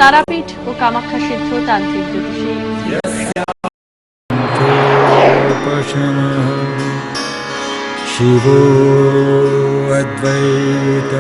তারাপীঠ ও কামাখ্যা সিদ্ধ তান্ত্রিক জ্যোতিষী শিবো অদ্বৈত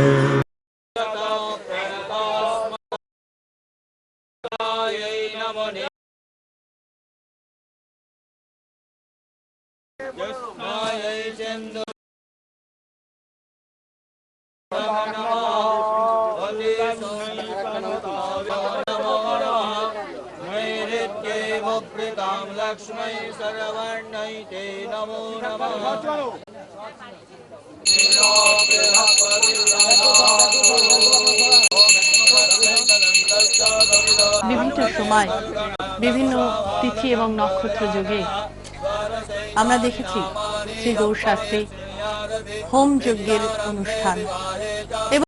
लक्ष्मै सर्वर्णैते नमो नमः। বিভিন্ন সময় বিভিন্ন তিথি এবং নক্ষত্র যুগে আমরা দেখেছি শ্রী গৌরশাস্ত্রী হোম যজ্ঞের অনুষ্ঠান এবং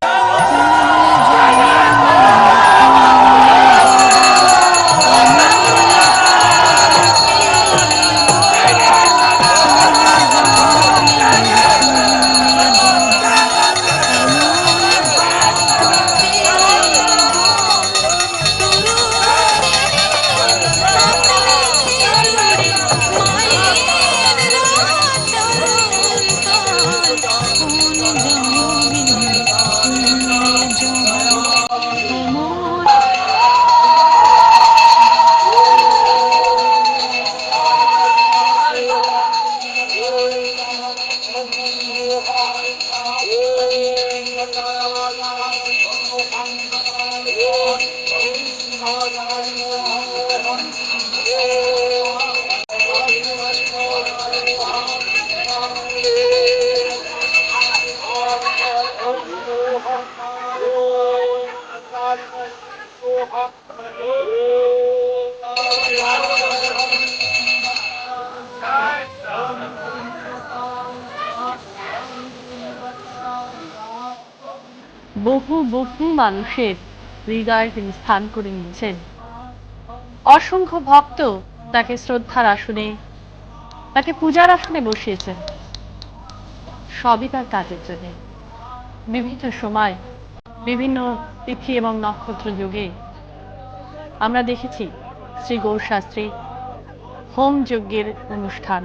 বহু বহু মানুষের হৃদয়ে তিনি স্থান করে নিয়েছেন। অসংখ্য ভক্ত তাকে শ্রদ্ধার আসনে, তাকে পূজার আসনে বসিয়েছেন, সবই তার কাজের জন্য। বিভিন্ন সময় বিভিন্ন তিথি এবং নক্ষত্র যুগে আমরা দেখেছি শ্রী গৌরশাস্ত্রী হোম যজ্ঞের অনুষ্ঠান।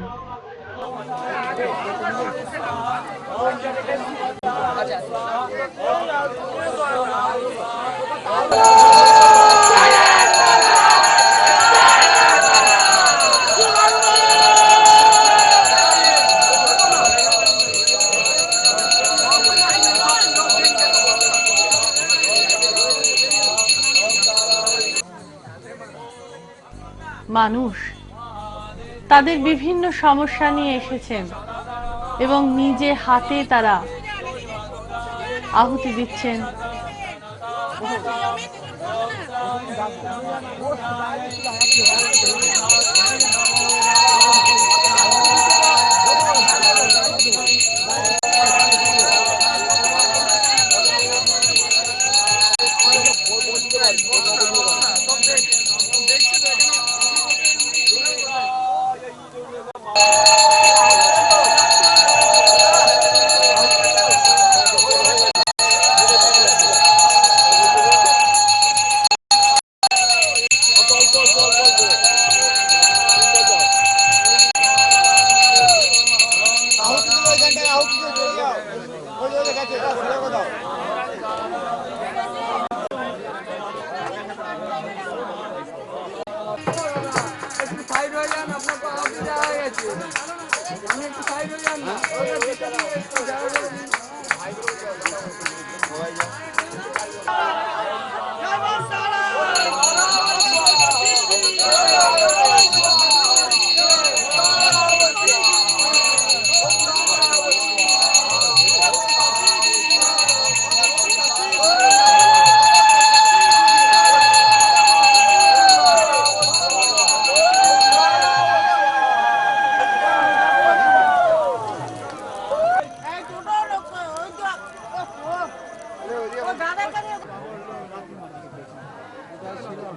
মানুষ তাদের বিভিন্ন সমস্যা নিয়ে এসেছেন এবং নিজে হাতে তারা আহুতি দিচ্ছেন।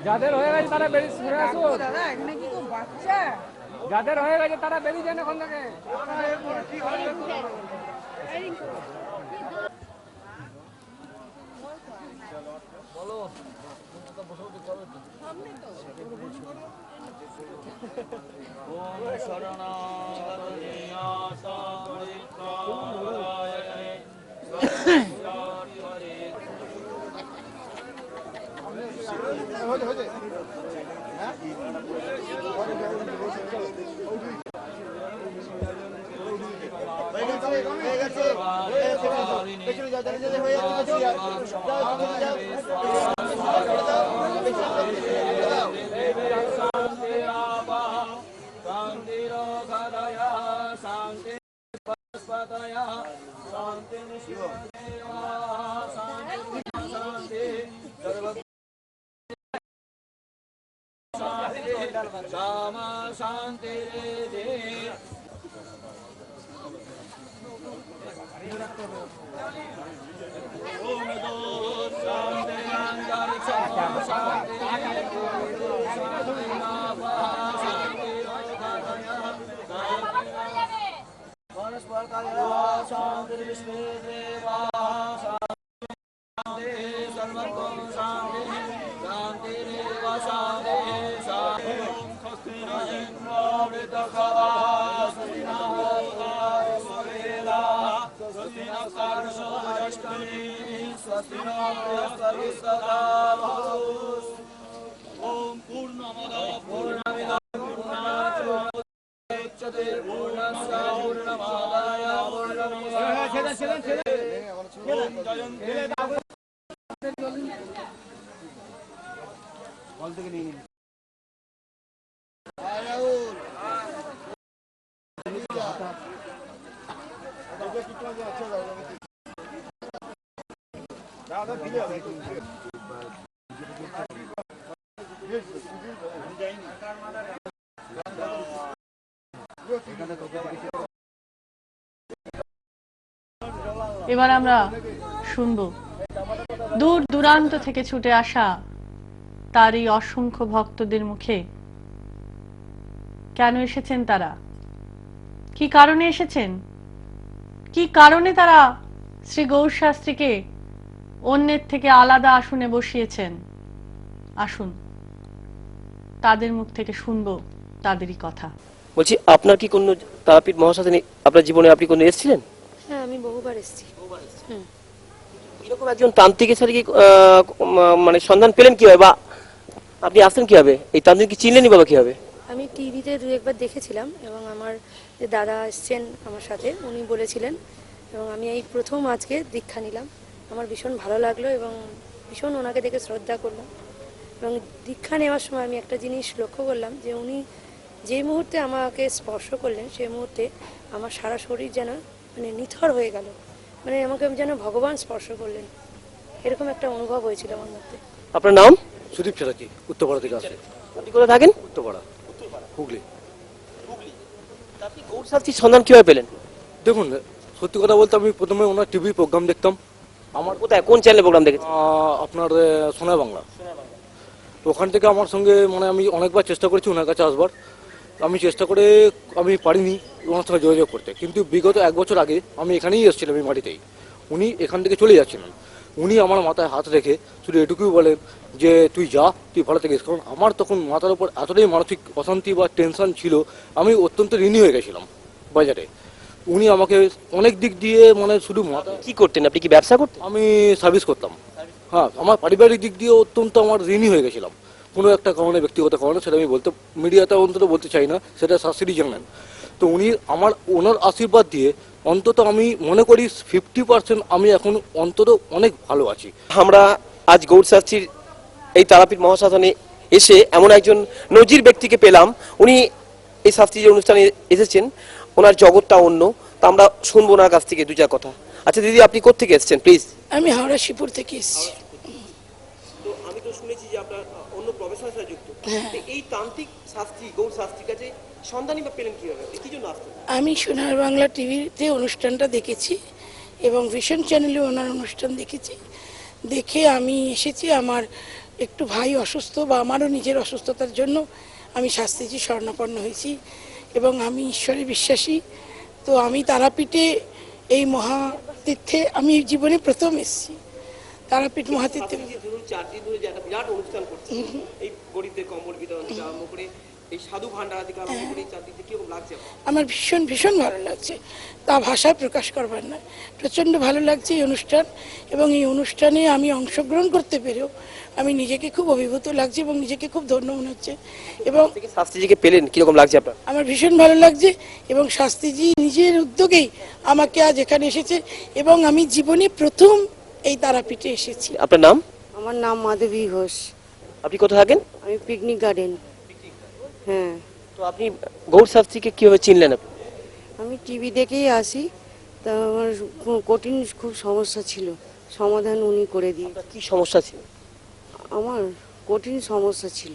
যাদের হয়ে গেছে তারা বেরিয়ে ঘুরে আসুন। যাদের হয়ে গেছে তারা বেরিয়ে যান এখন থেকে। ওম শরণাগতনিয়াসা পরিত্রাণায় Sama Shanti Om Purnamada Purnamida Purnamacchate Purnasya Purnamadaya Purnamesavacate Om Jayanti এবার আমরা শুনব দূর দূরান্ত থেকে ছুটে আসা তার এই অসংখ্য ভক্তদের মুখে কেন এসেছেন তারা, কি কারণে এসেছেন, কি কারণে তারা শ্রী গৌর শাস্ত্রীকে অন্যের থেকে আলাদা আসনে বসিয়েছেন। আসুন তাদের মুখ থেকে শুনবো তাদেরই কথা। বলছি, আপনার কি কোনো তারাপীঠ মহাসাধনে আপনার জীবনে আপনি কোনো এসেছিলেন? হ্যাঁ, আমি বহুবার এসেছি। এরকম একজন তান্ত্রিকের সাথে কি মানে সন্ধান পেলেন কিভাবে, বা আপনি আসলেন কিভাবে, এই তান্ত্রিক কি চিনলেনই বাবা কিভাবে? আমি টিভিতে দু একবার দেখেছিলাম এবং আমার যে দাদা এসছেন আমার সাথে উনি বলেছিলেন, এবং আমি এই প্রথম আজকে দীক্ষা নিলাম। আমার ভীষণ ভালো লাগলো এবং ভীষণ ওনাকে দেখে শ্রদ্ধা করলাম। এবং দীক্ষা নেওয়ার সময় আমি একটা জিনিস লক্ষ্য করলাম যে উনি যে মুহূর্তে আমাকে স্পর্শ করলেন সেই মুহূর্তে আমার সারা শরীর যেন মানে নিথর হয়ে গেল, মানে আমাকে যেন ভগবান স্পর্শ করলেন, এরকম একটা অনুভব হয়েছিল আমার মধ্যে। আপনার নাম? সুদীপ চ্যাটার্জি, উত্তরপাড়া থেকে আসে। আপনি কোথায় থাকেন? উত্তরপাড়া, হুগলি। আপনি গৌর শাস্ত্রীর সন্ধান কিভাবে পেলেন? দেখুন, সত্যি কথা বলতে আমি প্রথমে ওনার টিভি প্রোগ্রাম দেখতাম। আমার কোথায়, কোন চ্যানেলে প্রোগ্রাম দেখেছেন? আপনার সোনা বাংলা। ওখান থেকে আমার সঙ্গে মানে আমি অনেকবার চেষ্টা করেছি ওনার কাছে আসবার। আমি চেষ্টা করে আমি পারিনি ওনার সঙ্গে যোগাযোগ করতে, কিন্তু বিগত 1 বছর আগে আমি এখানেই এসেছিলাম, এই মাটিতেই। উনি এখান থেকে চলে যাচ্ছিলেন। উনি আমার মাথায় হাত রেখে শুধু এটুকুই বলেন যে তুই যা, তুই ভালো থাকিস। কারণ আমার তখন মাথার উপর এতটাই মানসিক অশান্তি বা টেনশন ছিল, আমি অত্যন্ত ঋণী হয়ে গেছিলাম বাজারে। উনি আমাকে অনেক দিক দিয়ে মানে শুধু মাথা। কি করতেন আপনি, কি ব্যবসা করতেন? আমি সার্ভিস করতাম। হ্যাঁ, আমার পারিবারিক দিক দিয়ে অত্যন্ত আমার ঋণী হয়ে গেছিলাম কোনো একটা কারণে, ব্যক্তিগত কারণে। সেটা আমি বলতে মিডিয়াতে অন্তত বলতে চাই না, সেটা শাস্ত্রী জানেন। তো উনি ওনার আশীর্বাদ দিয়ে অন্তত আমি মনে করি 50% আমি এখন অন্তত অনেক ভালো আছি। আমরা আজ গৌর শাস্ত্রীর এই তারাপীঠ মহাসাধনে এসে এমন একজন নজির ব্যক্তিকে পেলাম। উনি এই শাস্ত্রীয় অনুষ্ঠানে এসেছেন, ওনার জগৎটা অন্য। তা আমরা শুনবো ওনার কাছ থেকে 2-4 কথা। আচ্ছা দিদি, আপনি কোথেকে এসেছেন প্লিজ? আমি হাওড়া শিবপুর থেকে এসেছি। তো আমি তো শুনেছি যে আপনার অন্য প্রফেশনের সাথে যুক্ত। এই তান্ত্রিক শাস্ত্রী গৌর শাস্ত্রীর কাছে সন্ধানই বা পেলেন কিভাবে, কি জন্য আসতেন? আমি সোনার বাংলা টিভিতে অনুষ্ঠানটা দেখেছি এবং ভিশন চ্যানেলে ওনার অনুষ্ঠান দেখেছি। দেখে আমি এসেছি। আমার একটু ভাই অসুস্থ বা আমারও নিজের অসুস্থতার জন্য আমি শাস্ত্রীজি শরণাপন্ন হয়েছি এবং আমি ঈশ্বরে বিশ্বাসী। তো আমি তারাপীঠে এই মহাতীর্থে আমি জীবনে প্রথম এসেছি। তারাপীঠ মহাতীর্থে। এই যে ধরুন 4 দিন ধরে যে একটা বিরাট অনুষ্ঠান করছে, এই গরিবদের কম্বল বিতরণ থেকে আরম্ভ করে এই সাধু ভান্ডারা থেকে আরম্ভ করে এই 4 দিন থেকে কিরকম লাগছে আপনার? আমার ভীষণ ভীষণ ভালো লাগছে, তা ভাষায় প্রকাশ করবার নয়। প্রচণ্ড ভালো লাগছে এই অনুষ্ঠান, এবং এই অনুষ্ঠানে আমি অংশগ্রহণ করতে পেরেও আমি নিজেকে খুব অভিভূত লাগছে এবং নিজেকে খুব ধন্য মনে হচ্ছে। এবং থেকে শাস্ত্রীজিকে পেলেন কিরকম লাগছে আপনার? আমার ভীষণ ভালো লাগছে, এবং শাস্ত্রীজি নিজের উদ্যোগেই আমাকে আজ এখানে এসেছে, এবং আমি জীবনে প্রথম এই তারাপীঠে এসেছি। আপনার নাম? আমার নাম মাধবী ঘোষ। আপনি কোথায় থাকেন? আমি পিকনিক গার্ডেন। হ্যাঁ, তো আপনি গৌর শাস্ত্রীকে কিভাবে চিনলেন আপনি? আমি টিভি দেখেই আসি। তা আমার কঠিন খুব সমস্যা ছিল, সমাধান উনি করে দিয়ে। আপনার কি সমস্যা ছিল? আমার কঠিন সমস্যা ছিল,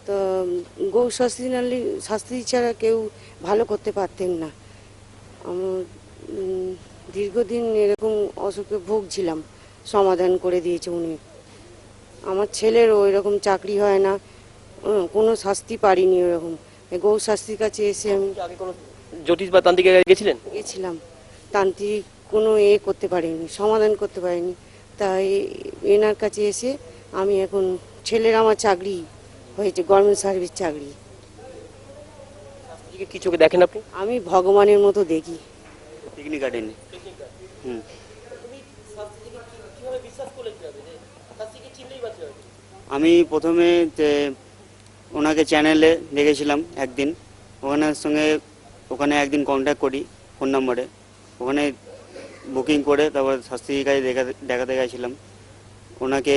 তা গৌ শাস্ত্রী ছাড়া কেউ ভালো করতে পারতেন না। আমার দীর্ঘদিন এরকম অসুখে ভুগছিলাম, সমাধান করে দিয়েছে উনি। আমার ছেলেরও এরকম চাকরি হয় না, কোনো শাস্তি পারিনি ওরকম। গৌ শাস্ত্রীর কাছে এসে আমি আগে কোনো জ্যোতিষ বা তান্ত্রিকের কাছে গেছিলেন? গেছিলাম, তান্ত্রিক কোনো করতে পারিনি, সমাধান করতে পারিনি। তাই এনার কাছে এসে আমি এখন, ছেলের আমার চাকরি হয়েছে, গভর্নমেন্ট সার্ভিস চাকরি। শাস্ত্রীকে কি চোখে দেখেন আপনি? আমি ভগবানের মতো দেখি। পিকনিক গার্ডেনে। আমি প্রথমে ওনাকে চ্যানেলে দেখেছিলাম একদিন, ওখানে একদিন কন্ট্যাক্ট করি ফোন নাম্বারে, ওখানে বুকিং করে তারপর শাস্ত্রীর কাছে দেখাতে গেছিলাম। ওনাকে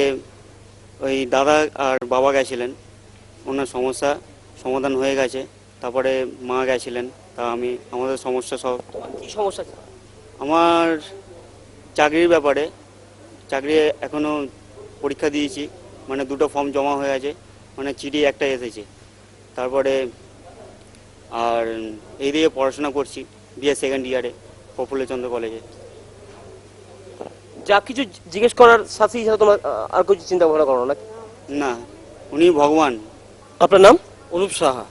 ওই দাদা আর বাবা গেছিলেন, ওনার সমস্যা সমাধান হয়ে গেছে। তারপরে মা গেছিলেন, তা আমাদের সমস্যা সব। কি সমস্যা ছিল? আমার চাকরির ব্যাপারে, চাকরি এখনও পরীক্ষা দিয়েছি, মানে 2টো ফর্ম জমা হয়ে আছে, মানে চিঠি একটা এসেছে। তারপরে আর এইদিকে পড়াশোনা করছি, বিএ সেকেন্ড ইয়ারে প্রফুল্লচন্দ্র কলেজে। যা কিছু জিজ্ঞেস করার সাথে সাথে তোমার আর কিছু চিন্তা ভাবনা করো না? না, উনি ভগবান। আপনার নাম? অনুপ সাহা।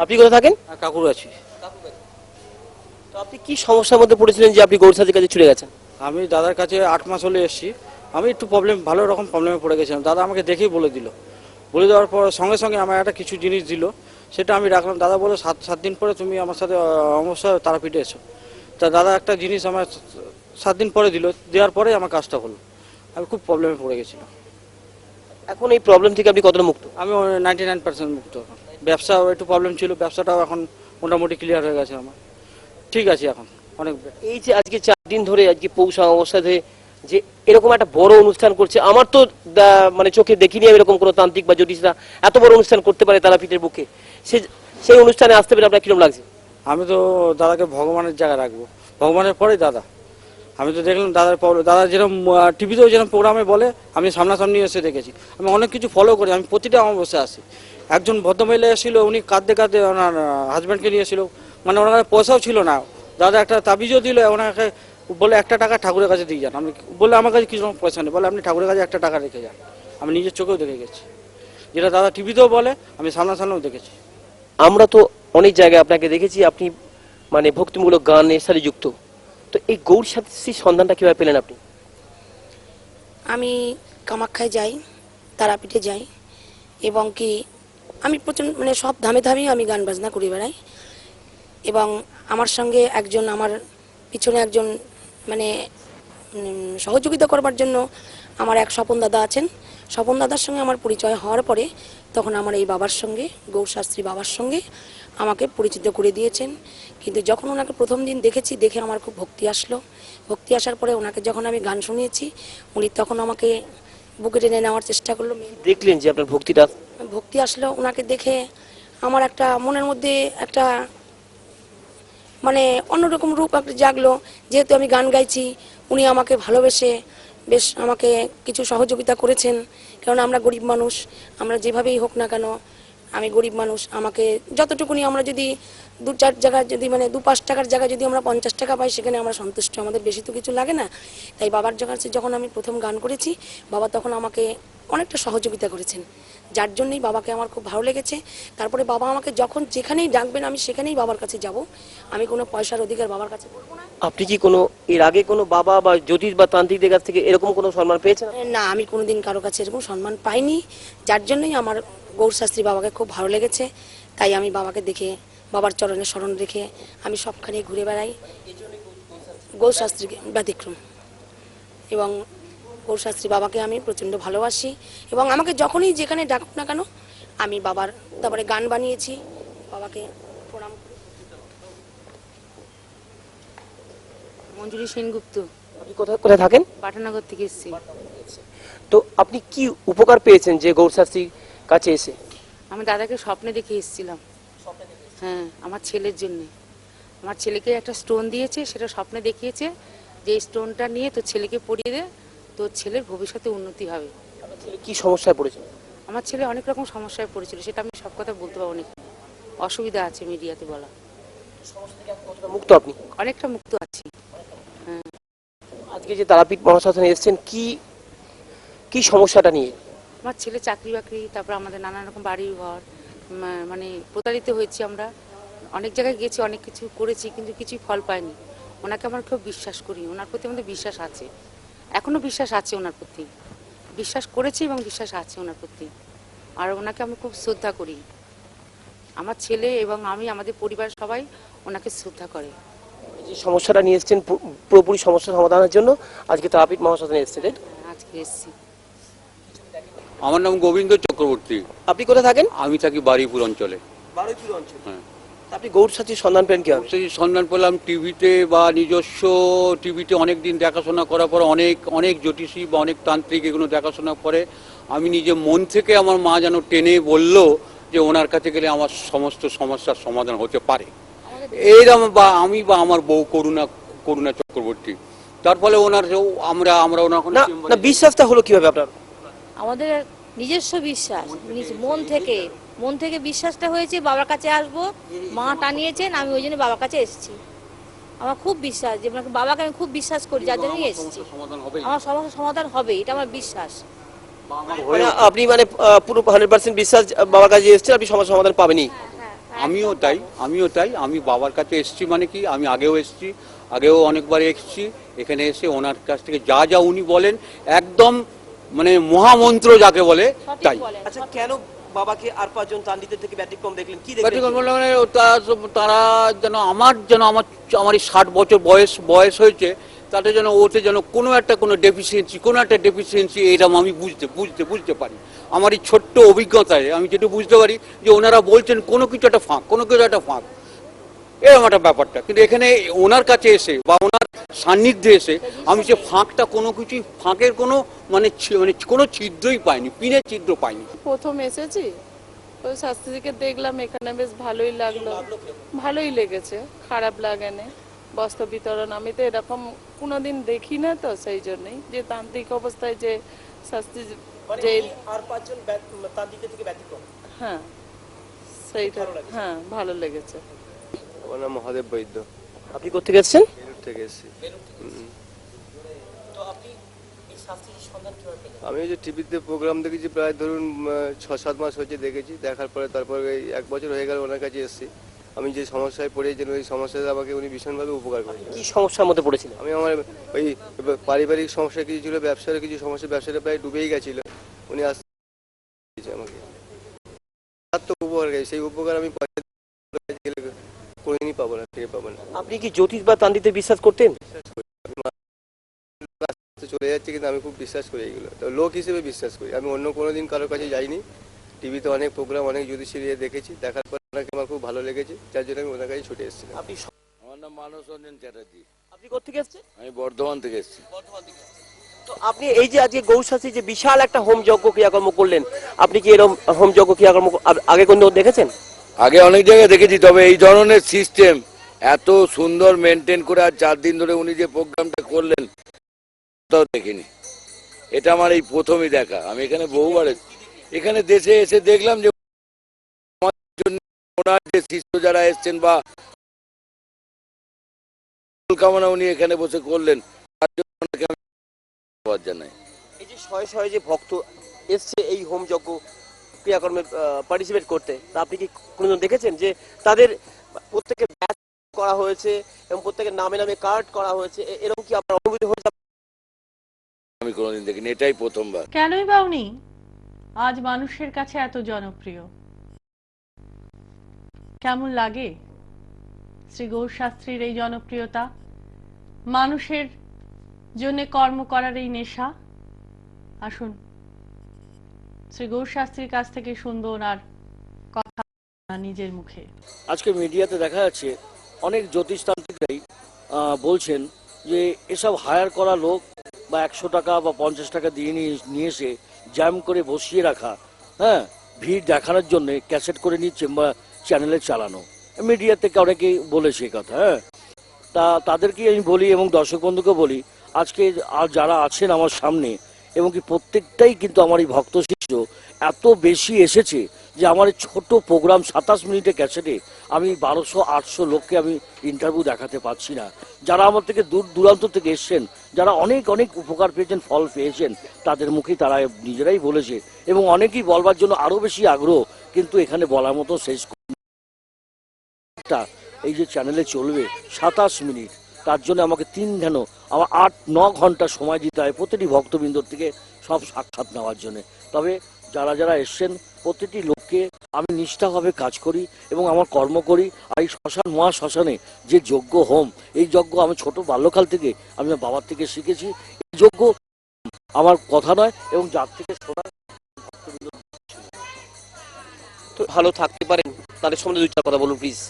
আপনি কোথায় থাকেন? কাকুর আছি। তো আপনি কি সমস্যার মধ্যে পড়েছিলেন যে আপনি গৌর শাস্ত্রীর কাছে ছুটে গেছেন? আমি দাদার কাছে 8 মাস হলে এসেছি। আমি একটু ভালো রকম প্রবলেমে পড়ে গেছিলাম। দাদা আমাকে দেখেই বলে দেওয়ার পর সঙ্গে সঙ্গে আমার একটা কিছু জিনিস দিল, সেটা আমি রাখলাম। দাদা বলে 7 দিন পরে তুমি আমার সাথে অবশ্যই তারাপীঠে এসো। তা দাদা একটা জিনিস আমার 7 দিন পরে দিল, দেওয়ার পরে আমার কাজটা হলো। আমি খুব প্রবলেমে পড়ে গেছিলাম। এখন এই প্রবলেম থেকে আপনি কতটা মুক্ত? আমি 99% মুক্ত এখন। ব্যবসা একটু প্রবলেম ছিল, ব্যবসাটাও এখন মোটামুটি ক্লিয়ার হয়ে গেছে আমার। ঠিক আছে এখন অনেক। এই যে আজকে 4 দিন ধরে আজকে পৌষ অমাবস্যাতে যে এরকম একটা বড় অনুষ্ঠান করছে, আমার তো মানে চোখে দেখিনি আমি এরকম কোনো তান্ত্রিক বা জ্যোতিষরা এত বড় অনুষ্ঠান করতে পারে তারাপীঠের বুকে। সেই অনুষ্ঠানে আসতে পেরে আপনার কিরকম লাগছে? আমি তো দাদাকে ভগবানের জায়গায় রাখবো, ভগবানের পরেই দাদা। আমি তো দেখলাম দাদা যেরকম টিভিতেও যেরকম প্রোগ্রামে বলে, আমি সামনাসামনি এসে দেখেছি। আমি অনেক কিছু ফলো করি, আমি প্রতিটা অমাবস্যা আসি। একজন ভদ্রমহিলা এসেছিল, উনি কাঁদতে ওনার হাজব্যান্ডকে নিয়েছিল, মানে ওনার কাছে পয়সাও ছিল না। দাদা একটা তাবিজও দিল, ওনাকে বলে 1 টাকা ঠাকুরের কাছে দিয়ে যান। আমি বললে আমার কাছে কিছু পয়সা নেই, বলে আপনি ঠাকুরের কাছে 1 টাকা রেখে যান। আমি নিজের চোখেও দেখে গেছি, যেটা দাদা টিভিতেও বলে, আমি সামনাসামনিও দেখেছি। আমরা তো অনেক জায়গায় আপনাকে দেখেছি, আপনি মানে ভক্তিমূলক গানের সাথে যুক্ত। তো এই গৌর শাস্ত্রীর সন্ধানটা কিভাবে পেলেন আপনি? আমি কামাখ্যায় যাই, তারাপীঠে যাই, এবং কি আমি প্রচণ্ড মানে সব ধামে ধামেই আমি গান বাজনা করে বেড়াই। এবং আমার সঙ্গে আমার পিছনে একজন মানে সহযোগিতা করবার জন্য আমার এক স্বপন দাদা আছেন। স্বপন দাদার সঙ্গে আমার পরিচয় হওয়ার পরে তখন আমার এই বাবার সঙ্গে, গৌর শাস্ত্রী বাবার সঙ্গে আমাকে পরিচিত করে দিয়েছেন। কিন্তু যখন ওনাকে প্রথম দিন দেখে আমার খুব ভক্তি আসলো। ভক্তি আসার পরে ওনাকে যখন আমি গান শুনিয়েছি, উনি তখন আমাকে বুকে টেনে নেওয়ার চেষ্টা করলো। দেখলেন যে আপনার ভক্তি আসলো, ওনাকে দেখে আমার একটা মনের মধ্যে একটা মানে অন্যরকম রূপ একটা জাগলো। যেহেতু আমি গান গাইছি, উনি আমাকে ভালোবেসে বেশ আমাকে কিছু সহযোগিতা করেছেন। কারণ আমরা গরিব মানুষ, আমরা যেভাবেই হোক না কেন, আমি গরিব মানুষ, আমাকে যতটুকুনি আমরা যদি দু-চার জায়গায় যদি মানে 2-5 টাকার জায়গায় যদি আমরা 50 টাকা পাই সেখানে আমরা সন্তুষ্ট, আমাদের বেশি তো কিছু লাগে না। তাই বাবার কাছে যখন আমি প্রথম গান করেছি, বাবা তখন আমাকে অনেকটা সহযোগিতা করেছেন, যার জন্যই বাবাকে আমার খুব ভালো লেগেছে। তারপরে বাবা আমাকে যখন যেখানেই ডাকবেন আমি সেখানেই বাবার কাছে যাব, আমি কোনো পয়সার অধিকার বাবার কাছে করবো না। আপনি কি কোনো এর আগে কোনো বাবা বা জ্যোতিষ বা তান্ত্রিকদের কাছ থেকে এরকম কোনো সম্মান পেয়েছেন? না, আমি কোনোদিন কারো কাছে এরকম সম্মান পাইনি, যার জন্যই আমার গৌরশাস্ত্রী বাবাকে খুব ভালো লেগেছে। তাই আমি বাবাকে দেখে, বাবার চরণে স্মরণ রেখে আমি সবখানে ঘুরে বেড়াই। গৌরশাস্ত্রীকে ব্যতিক্রম, এবং গৌরশাস্ত্রী বাবাকে আমি প্রচণ্ড ভালোবাসি, এবং আমাকে যখনই যেখানে ডাকুক না কেন আমি বাবার, তারপরে গান বানিয়েছি, বাবাকে প্রণাম করি। মঞ্জুরি সেনগুপ্ত, আপনি কোথায় কোথায় থাকেন? পাঠানগর থেকে এসেছি। তো আপনি কি উপকার পেয়েছেন যে গৌরশাস্ত্রীর কাছে এসে? আমি দাদাকে স্বপ্নে দেখে এসেছিলাম। হ্যাঁ, আমার ছেলের জন্য। আমার ছেলেকে একটা স্টোন দিয়েছে, সেটা স্বপ্নে দেখিয়েছে যে এই স্টোনটা নিয়ে তোর ছেলেকে পরিয়ে দে, তোর ছেলের ভবিষ্যতে উন্নতি হবে। আপনার ছেলে কি সমস্যায় পড়েছে? আমার ছেলে অনেক রকম সমস্যায় পড়েছিল, সেটা আমি সব কথা বলতে পারবো না, অসুবিধা আছে মিডিয়াতে বলা। কতটা মুক্ত আপনি? অনেকটা মুক্ত আছি। আজকে যে তারাপীঠ মহাশ্মশানে এসেছেন, কি কি সমস্যাটা নিয়ে? আমার ছেলে চাকরি বাকরি, তারপর আমাদের নানান রকম বাড়ি ঘর, মানে প্রতারিত হয়েছি আমরা। অনেক জায়গায় গেছি, অনেক কিছু করেছি, কিন্তু কিছুই ফল পাইনি। ওনাকে আমার খুব বিশ্বাস করি, ওনার প্রতি আমাদের বিশ্বাস আছে, এখনও বিশ্বাস আছে ওনার প্রতি। বিশ্বাস করেছি এবং বিশ্বাস আছে ওনার প্রতি, আর ওনাকে আমি খুব শ্রদ্ধা করি। আমার ছেলে এবং আমি, আমাদের পরিবার সবাই ওনাকে শ্রদ্ধা করে। যে সমস্যাটা নিয়ে এসেছেন পুরোপুরি সমস্যা সমাধানের জন্য আজকে তারাপীঠ মহাশ্মশানে এসেছেন, তাই তো? আজকে এসেছি। আমার নাম গোবিন্দ চক্রবর্তী। আপনি কোথায় থাকেন? আমি থাকি বারুইপুর অঞ্চলে। বারুইপুর অঞ্চল। হ্যাঁ। আপনি গৌরশাস্ত্রীর সন্ধান পেন কি? সেই সন্ধান পেলাম টিভিতে, বা নিজস্ব টিভিতে অনেক দিন দেখাশোনা করার পর অনেক অনেক জ্যোতিষী বা অনেক তান্ত্রিক এগুলো দেখাশোনা করে আমি নিজে মন থেকে, আমার মা যেন টেনে বলল যে ওনার কাছে গেলে আমার সমস্ত সমস্যার সমাধান হতে পারে। এইরকম, বা আমি বা আমার বউ করুণা চক্রবর্তী, তার ফলে ওনার আমরা আমরা ওনার না না, বিশ্বাসটা হলো কিভাবে আপনার? আমাদের নিজস্ব বিশ্বাস, মন থেকে বিশ্বাসটা হয়েছে, বাবার কাছে আসবো, মা টানিয়েছেন, আমি ওই জন্য বাবার কাছে এসেছি। আমার খুব বিশ্বাস যে বাবাকে আমি খুব বিশ্বাস করি, যার জন্যই এসেছি। আমার সমস্যার সমাধান হবে, এটা আমার বিশ্বাস। মানে আপনি মানে পুরো 100% বিশ্বাস বাবার কাছে এসেছেন, আপনি সমস্যার সমাধান পাবেনই? আমিও তাই আমি বাবার কাছে এসেছি, মানে কি আমি আগেও অনেকবার এসেছি। এখানে এসে ওনার কাছ থেকে যা যা উনি বলেন, একদম মানে মহামন্ত্র যাকে বলে তাই। আচ্ছা, কেন বাবাকে আর 5 জন তান্ত্রিকদের থেকে ব্যতিক্রম দেখলেন? কি ব্যতিক্রম দেখলেন? বলতে মানে তারা যেন আমার এই 60 বছর বয়স হয়েছে, তাতে যেন ওতে যেন কোনো একটা ডেফিসিয়েন্সি এরকম আমি বুঝতে পারি। আমার এই ছোট্ট অভিজ্ঞতায় আমি যেটা বুঝতে পারি যে ওনারা বলছেন কোনো কিছু একটা ফাঁক, এরকম একটা ব্যাপারটা। কিন্তু এখানে ওনার কাছে এসে বা ওনার সান্নিধ্যে এসে আমি যে ফাঁকটা, কোনো কিছুই ফাঁকের কোনো মানে কোনো ছিদ্রই পাইনি, পিনের ছিদ্র পাইনি। প্রথম এসেছি, ওই শাস্ত্রীকে দেখলাম, এখানে বেশ ভালোই লাগলো, ভালোই লেগেছে, খারাপ লাগেনি। বস্ত্র বিতরণ আমি তো এরকম কোনোদিন দেখি না, তো সেই জন্যই যে তান্ত্রিক অবস্থায় যে শাস্ত্রী যে আর 5 জন তান্ত্রিকদের থেকে ব্যতিক্রম। হ্যাঁ, সেইটা হ্যাঁ ভালো লেগেছে। আমার নাম মহাদেব বৈদ্য। আপনি কোথেকে এসেছেন? বেলুর থেকে এসেছি। তো আপনি এই শাস্ত্রীর সন্ধান কিভাবে পেলেন? আমি ওই যে টিভিতে প্রোগ্রাম দেখেছি, প্রায় ধরুন 6-7 মাস হয়েছে দেখেছি। দেখার পরে তারপরে এই 1 বছর হয়ে গেল ওনার কাছে এসেছি। আমি যে সমস্যায় পড়েছিলাম, ওই সমস্যাতে আমাকে উনি ভীষণভাবে উপকার করেছেন। কি সমস্যার মধ্যে পড়েছিলেন? আমি আমার ওই পারিবারিক সমস্যা কিছু ছিল, ব্যবসার কিছু সমস্যা, ব্যবসাটা প্রায় ডুবেই গেছিল। উনি আসছে আমাকে উপকার গেছে, সেই উপকার আমি কোনোদিনই পাবো না, ফিরে পাবো না। আপনি কি জ্যোতিষ বা তান্ত্রিকদের বিশ্বাস করতেন? চলে যাচ্ছে, কিন্তু আমি খুব বিশ্বাস করি এগুলো, তো লোক হিসেবে বিশ্বাস করি। আমি অন্য কোনোদিন কারোর কাছে যাইনি। টিভিতে অনেক প্রোগ্রাম, অনেক জ্যোতিষী দেখেছি, দেখার পর ওনাকে আমার খুব ভালো লেগেছে, যার জন্য আমি ওনার কাছে ছুটে এসেছিলাম। আমার নাম মানস রঞ্জন চ্যাটার্জি। আপনি কোথেকে এসেছেন? আমি বর্ধমান থেকে এসেছি। তো আপনি এই যে আজকে গৌরশাস্ত্রী যে বিশাল একটা হোম যজ্ঞ ক্রিয়াকর্ম করলেন, আপনি কি এরকম হোম যজ্ঞ ক্রিয়াকর্ম আগে কোনো দেখেছেন? আগে অনেক জায়গায় দেখেছি, তবে এই ধরনের সিস্টেম এত সুন্দর মেনটেন করে আর 4 দিন ধরে উনি যে প্রোগ্রামটা করলেন তাও দেখিনি। এটা আমার এই প্রথমই দেখা। আমি এখানে বহুবার এখানে দেশে এসে দেখলাম যে ওনার যে শিষ্য যারা এসছেন বা কামনা উনি এখানে বসে করলেন, তার জন্য ওনাকে আমি ধন্যবাদ জানাই। এই যে শয়ে শয়ে যে ভক্ত এসছে এই হোম যজ্ঞ ক্রিয়াকর্মে পার্টিসিপেট করতে, তা আপনি কি কোনোদিন দেখেছেন যে তাদের প্রত্যেকের ব্যাচ করা হয়েছে এবং প্রত্যেকের নামে নামে কার্ড করা হয়েছে, এরকম কি আপনার অনুভূতি হয়েছে? আমি কোনোদিন দেখিনি, এটাই প্রথমবার। কেনই বা উনি আজ মানুষের কাছে এত জনপ্রিয়? কেমন লাগে শ্রী গৌর শাস্ত্রীর এই জনপ্রিয়তা, মানুষের জন্য কর্ম করার এই নেশা? আসুন শ্রী গৌর শাস্ত্রীর কাছ থেকে শুনবো ওনার কথা নিজের মুখে। আজকে মিডিয়াতে দেখা যাচ্ছে অনেক জ্যোতিষতান্ত্রিকরাই বলছেন যে এসব হায়ার করা লোক বা 100 টাকা বা 50 টাকা দিয়ে নিয়ে এসে জ্যাম করে বসিয়ে রাখা, হ্যাঁ, ভিড় দেখানোর জন্য ক্যাসেট করে নিয়ে চ্যানেলে চালানো, মিডিয়া থেকে অনেকেই বলেছে এই কথা। হ্যাঁ, তাদেরকে আমি বলি এবং দর্শক বন্ধুকে বলি, আজকে যারা আছেন আমার সামনে এবং কি প্রত্যেকটাই কিন্তু আমার এই ভক্ত শিষ্য এত বেশি এসেছে যে আমার ছোট প্রোগ্রাম 27 মিনিটে ক্যাসেটে আমি 1200-800 লোককে আমি ইন্টারভিউ দেখাতে পারছি না। যারা আমার থেকে দূর দূরান্ত থেকে এসছেন, যারা অনেক অনেক উপকার পেয়েছেন, ফল পেয়েছেন, তাদের মুখেই তারা নিজেরাই বলেছে এবং অনেকেই বলবার জন্য আরও বেশি আগ্রহ, কিন্তু এখানে বলার মতো শেষ এই যে চ্যানেলে চলবে 27 মিনিট, তার জন্য আমাকে আমার 8-9 ঘন্টা সময় দিতে হয় প্রতিটি ভক্তবৃন্দর থেকে সব সাক্ষাৎ নেওয়ার জন্য। তবে যারা যারা এসছেন প্রতিটি লোককে আমি নিষ্ঠাভাবে কাজ করি এবং আমার কর্ম করি। আর এই শ্মশান মহাশ্মশানে যে যজ্ঞ হোম, এই যজ্ঞ আমি ছোট বাল্যকাল থেকে আমি বাবার থেকে শিখেছি। এই যজ্ঞ আমার কথা নয় এবং যার থেকে শোনা তো ভালো থাকতে পারেন, তাদের সম্বন্ধে 2-4 কথা বলুন প্লিজ।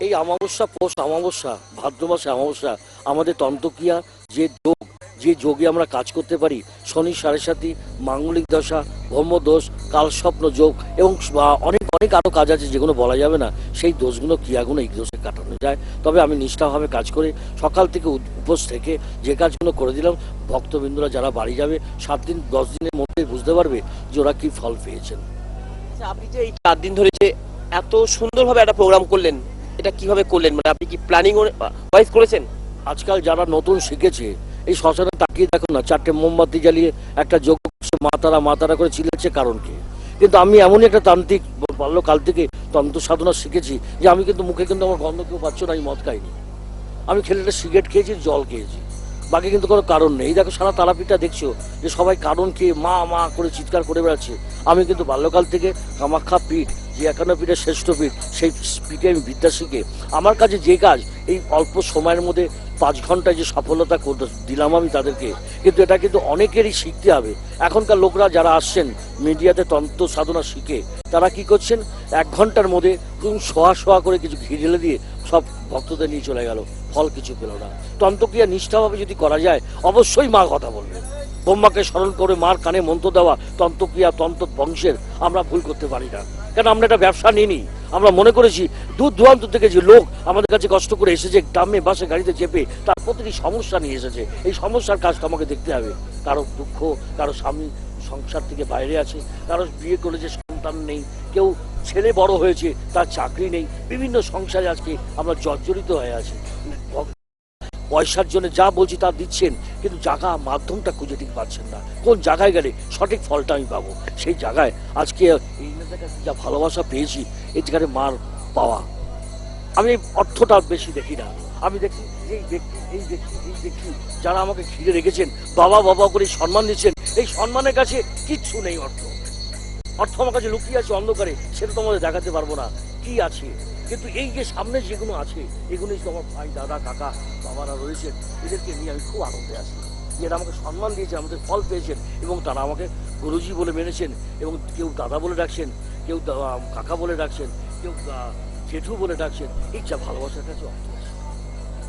এই অমাবস্যা, পৌষ অমাবস্যা, ভাদ্র মাসে অমাবস্যা, আমাদের তন্ত্রক্রিয়া যে যোগে আমরা কাজ করতে পারি, শনি 7.5, মাঙ্গলিক দশা, ব্রহ্মদোষ, কালস্বপ্ন যোগ এবং অনেক অনেক আরও কাজ আছে যেগুলো বলা যাবে না, সেই দোষগুলো ক্রিয়াগুলো এই দোষে কাটানো যায়। তবে আমি নিষ্ঠাভাবে কাজ করে সকাল থেকে উপোস থেকে যে কাজগুলো করে দিলাম, ভক্তবৃন্দরা যারা বাড়ি যাবে 7 দিন 10 দিনের মধ্যে বুঝতে পারবে যে ওরা কি ফল পেয়েছেন। আপনি যে এই 4 দিন ধরে যে এত সুন্দরভাবে একটা প্রোগ্রাম করলেন, এটা কিভাবে করলেন? মানে আপনি কি প্ল্যানিং ওয়াইজ করেছেন? আজকাল যারা নতুন শিখেছে, এই শ্মশানে তাকিয়ে দেখুন না, 4টে মোমবাতি জ্বালিয়ে একটা যোগ্য মাতারা করে চিলেছে, কারণ কি? কিন্তু আমি এমনই একটা তান্ত্রিক, বাল্যকাল থেকে তন্ত্র সাধনা শিখেছি যে আমি কিন্তু মুখে কিন্তু আমার গন্ধ কেউ পাচ্ছ না, আমি মদ খাইনি, আমি খেলে একটা সিগারেট খেয়েছি, জল খেয়েছি, বাকি কিন্তু কোনো কারণ নেই। দেখো সারা তারাপীঠটা দেখছো যে সবাই কারণ খেয়ে মা করে চিৎকার করে বেড়াচ্ছে। আমি কিন্তু বাল্যকাল থেকে কামাখ্যা পীঠ, যে 51 পীঠের শ্রেষ্ঠ পীঠ, সেই পীঠে আমি বিদ্যা শিখে আমার কাছে যে কাজ এই অল্প সময়ের মধ্যে 5 ঘন্টায় যে সফলতা দিলাম আমি তাদেরকে, কিন্তু এটা কিন্তু অনেকেরই শিখতে হবে। এখনকার লোকরা যারা আসছেন মিডিয়াতে তন্ত্র সাধনা শিখে, তারা কি করছেন, 1 ঘন্টার মধ্যে শোয়া করে কিছু ঘি ঢেলে দিয়ে সব ভক্তদের নিয়ে চলে গেল, ফল কিছু পেল না। তন্ত্রক্রিয়া নিষ্ঠাভাবে যদি করা যায়, অবশ্যই মা কথা বলবে। ব্রহ্মাকে স্মরণ করে মার কানে মন্ত্র দেওয়া, তন্ত্রক্রিয়া তন্ত্র বংশের আমরা ভুল করতে পারি না, কারণ আমরা এটা ব্যবসা নিইনি। আমরা মনে করেছি দূর দূরান্ত থেকে যে লোক আমাদের কাছে কষ্ট করে এসেছে, গ্রামে বাসে গাড়িতে চেপে, তার প্রতিটি সমস্যা নিয়ে এসেছে। এই সমস্যার কাজটা আমাকে দেখতে হবে। কারো দুঃখ, কারো স্বামী সংসার থেকে বাইরে আছে, কারো বিয়ে করেছে সন্তান নেই, কেউ ছেলে বড় হয়েছে তার চাকরি নেই, বিভিন্ন সংসারে আজকে আমরা জর্জরিত হয়ে আছি। পয়সার জন্য যা বলছি তা দিচ্ছেন, কিন্তু জায়গা মাধ্যমটা খুঁজে ঠিক পাচ্ছেন না। কোন জায়গায় গেলে সঠিক ফলটা আমি পাবো, সেই জায়গায় আজকে এই যা ভালোবাসা পেয়েছি, এই জায়গায় মার পাওয়া। আমি অর্থটা বেশি দেখি না, আমি দেখি এই ব্যক্তি যারা আমাকে ঘিরে রেখেছেন, বাবা করে সম্মান দিচ্ছেন, এই সম্মানের কাছে কিচ্ছু নেই। অর্থ আমার কাছে লুকিয়ে আছে অন্ধকারে, সেটা তো আমাদের দেখাতে পারবো না কি আছে, কিন্তু এই যে সামনে যেগুলো আছে, এগুলোই তো আমার ভাই, দাদা, কাকা, বাবারা রয়েছেন, এদেরকে নিয়ে আমি খুব আনন্দে আছি। এরা আমাকে সম্মান দিয়েছে, আমাদের ফল পেয়েছেন এবং তারা আমাকে গুরুজি বলে মেনেছেন এবং কেউ দাদা বলে ডাকছেন, কেউ কাকা বলে ডাকছেন, কেউ জেঠু বলে ডাকছেন। এই যা ভালোবাসার কাছে